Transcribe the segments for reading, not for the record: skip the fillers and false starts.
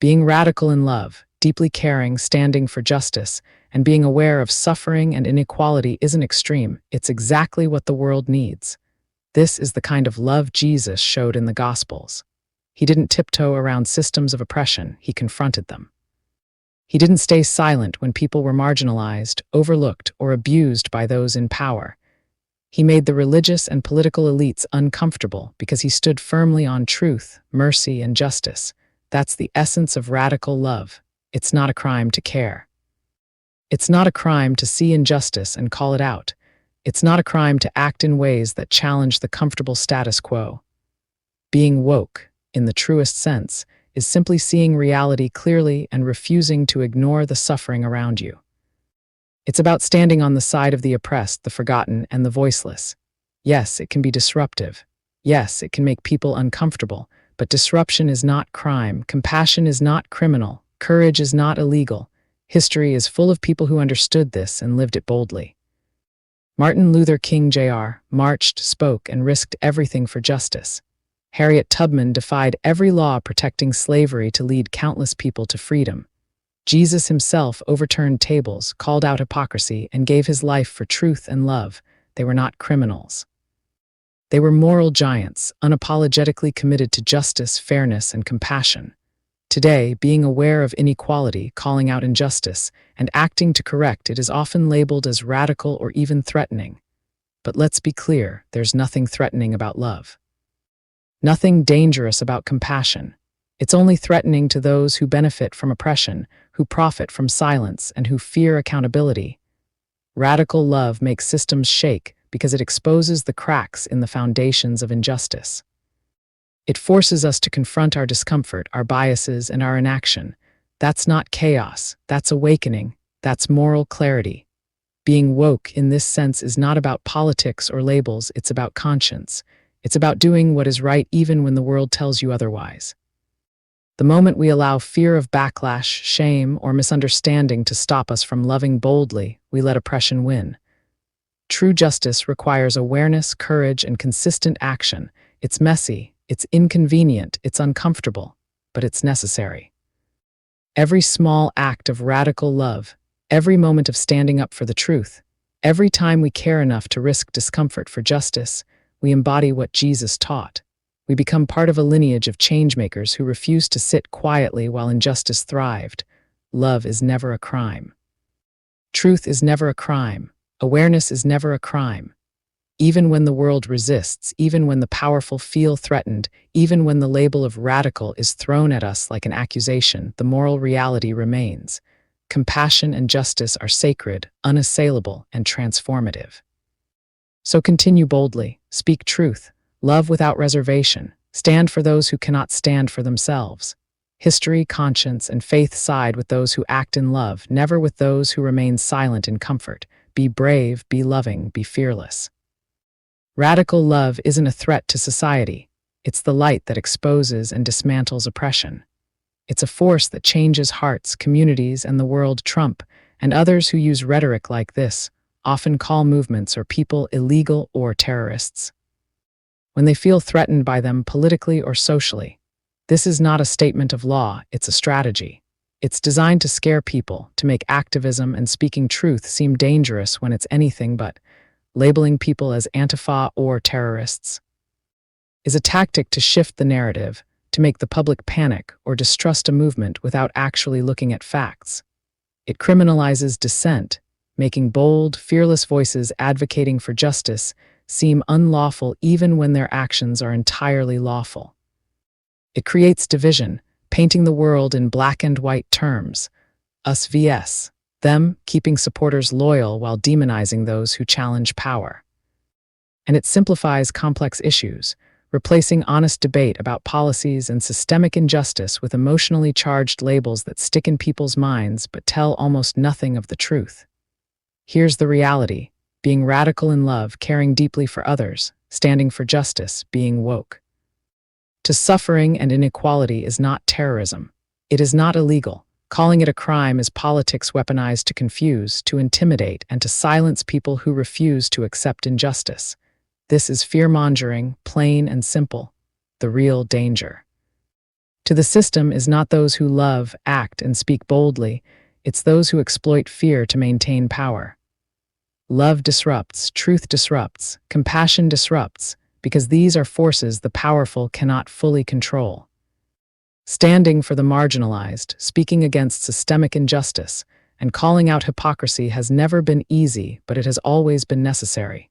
Being radical in love, deeply caring, standing for justice, and being aware of suffering and inequality isn't extreme. It's exactly what the world needs. This is the kind of love Jesus showed in the Gospels. He didn't tiptoe around systems of oppression, he confronted them. He didn't stay silent when people were marginalized, overlooked, or abused by those in power. He made the religious and political elites uncomfortable because he stood firmly on truth, mercy, and justice. That's the essence of radical love. It's not a crime to care. It's not a crime to see injustice and call it out. It's not a crime to act in ways that challenge the comfortable status quo. Being woke, in the truest sense, is simply seeing reality clearly and refusing to ignore the suffering around you. It's about standing on the side of the oppressed, the forgotten, and the voiceless. Yes, it can be disruptive. Yes, it can make people uncomfortable, but disruption is not crime, compassion is not criminal, courage is not illegal. History is full of people who understood this and lived it boldly. Martin Luther King Jr. marched, spoke, and risked everything for justice. Harriet Tubman defied every law protecting slavery to lead countless people to freedom. Jesus himself overturned tables, called out hypocrisy, and gave his life for truth and love. They were not criminals. They were moral giants, unapologetically committed to justice, fairness, and compassion. Today, being aware of inequality, calling out injustice, and acting to correct it is often labeled as radical or even threatening. But let's be clear, there's nothing threatening about love. Nothing dangerous about compassion. It's only threatening to those who benefit from oppression, who profit from silence, and who fear accountability. Radical love makes systems shake because it exposes the cracks in the foundations of injustice. It forces us to confront our discomfort, our biases, and our inaction. That's not chaos, that's awakening, that's moral clarity. Being woke in this sense is not about politics or labels, it's about conscience. It's about doing what is right even when the world tells you otherwise. The moment we allow fear of backlash, shame, or misunderstanding to stop us from loving boldly, we let oppression win. True justice requires awareness, courage, and consistent action. It's messy, it's inconvenient, it's uncomfortable, but it's necessary. Every small act of radical love, every moment of standing up for the truth, every time we care enough to risk discomfort for justice, we embody what Jesus taught. We become part of a lineage of changemakers who refuse to sit quietly while injustice thrived. Love is never a crime. Truth is never a crime. Awareness is never a crime. Even when the world resists, even when the powerful feel threatened, even when the label of radical is thrown at us like an accusation, the moral reality remains. Compassion and justice are sacred, unassailable, and transformative. So continue boldly, speak truth, love without reservation, stand for those who cannot stand for themselves. History, conscience, and faith side with those who act in love, never with those who remain silent in comfort. Be brave, be loving, be fearless. Radical love isn't a threat to society. It's the light that exposes and dismantles oppression. It's a force that changes hearts, communities, and the world. Trump and others who use rhetoric like this often call movements or people illegal or terrorists when they feel threatened by them politically or socially. This is not a statement of law, it's a strategy. It's designed to scare people, to make activism and speaking truth seem dangerous when it's anything but. Labeling people as Antifa or terrorists is a tactic to shift the narrative, to make the public panic or distrust a movement without actually looking at facts. It criminalizes dissent, making bold, fearless voices advocating for justice seem unlawful even when their actions are entirely lawful. It creates division, painting the world in black and white terms, us vs. them, keeping supporters loyal while demonizing those who challenge power. And it simplifies complex issues, replacing honest debate about policies and systemic injustice with emotionally charged labels that stick in people's minds but tell almost nothing of the truth. Here's the reality: being radical in love, caring deeply for others, standing for justice, being woke. To suffering and inequality is not terrorism. It is not illegal. Calling it a crime is politics weaponized to confuse, to intimidate, and to silence people who refuse to accept injustice. This is fear-mongering, plain and simple, the real danger. To the system is not those who love, act, and speak boldly, it's those who exploit fear to maintain power. Love disrupts, truth disrupts, compassion disrupts, because these are forces the powerful cannot fully control. Standing for the marginalized, speaking against systemic injustice, and calling out hypocrisy has never been easy, but it has always been necessary.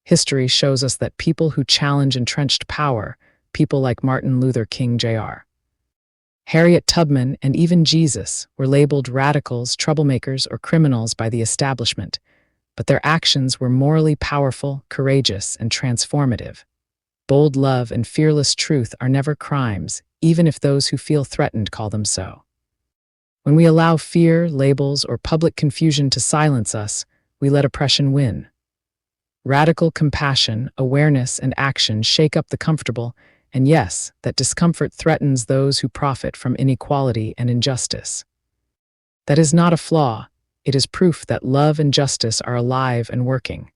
History shows us that people who challenge entrenched power, people like Martin Luther King Jr., Harriet Tubman, and even Jesus, were labeled radicals, troublemakers, or criminals by the establishment, but their actions were morally powerful, courageous, and transformative. Bold love and fearless truth are never crimes, even if those who feel threatened call them so. When we allow fear, labels, or public confusion to silence us, we let oppression win. Radical compassion, awareness, and action shake up the comfortable, and yes, that discomfort threatens those who profit from inequality and injustice. That is not a flaw, it is proof that love and justice are alive and working.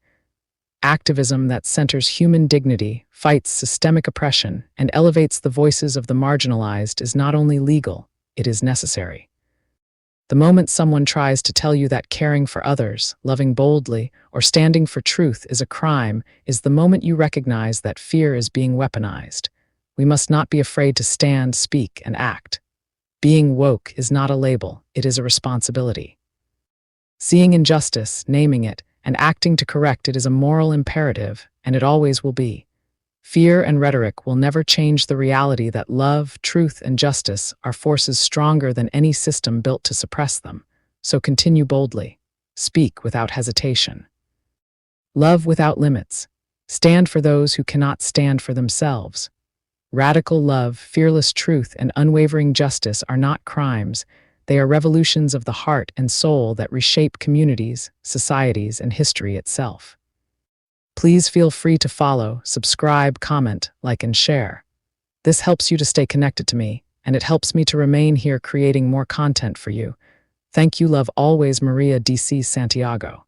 Activism that centers human dignity, fights systemic oppression, and elevates the voices of the marginalized is not only legal, it is necessary. The moment someone tries to tell you that caring for others, loving boldly, or standing for truth is a crime is the moment you recognize that fear is being weaponized. We must not be afraid to stand, speak, and act. Being woke is not a label, it is a responsibility. Seeing injustice, naming it, and acting to correct it is a moral imperative, and it always will be. Fear and rhetoric will never change the reality that love, truth, and justice are forces stronger than any system built to suppress them. So continue boldly. Speak without hesitation. Love without limits. Stand for those who cannot stand for themselves. Radical love, fearless truth, and unwavering justice are not crimes. They are revolutions of the heart and soul that reshape communities, societies, and history itself. Please feel free to follow, subscribe, comment, like, and share. This helps you to stay connected to me, and it helps me to remain here creating more content for you. Thank you, love always, Maria DC Santiago.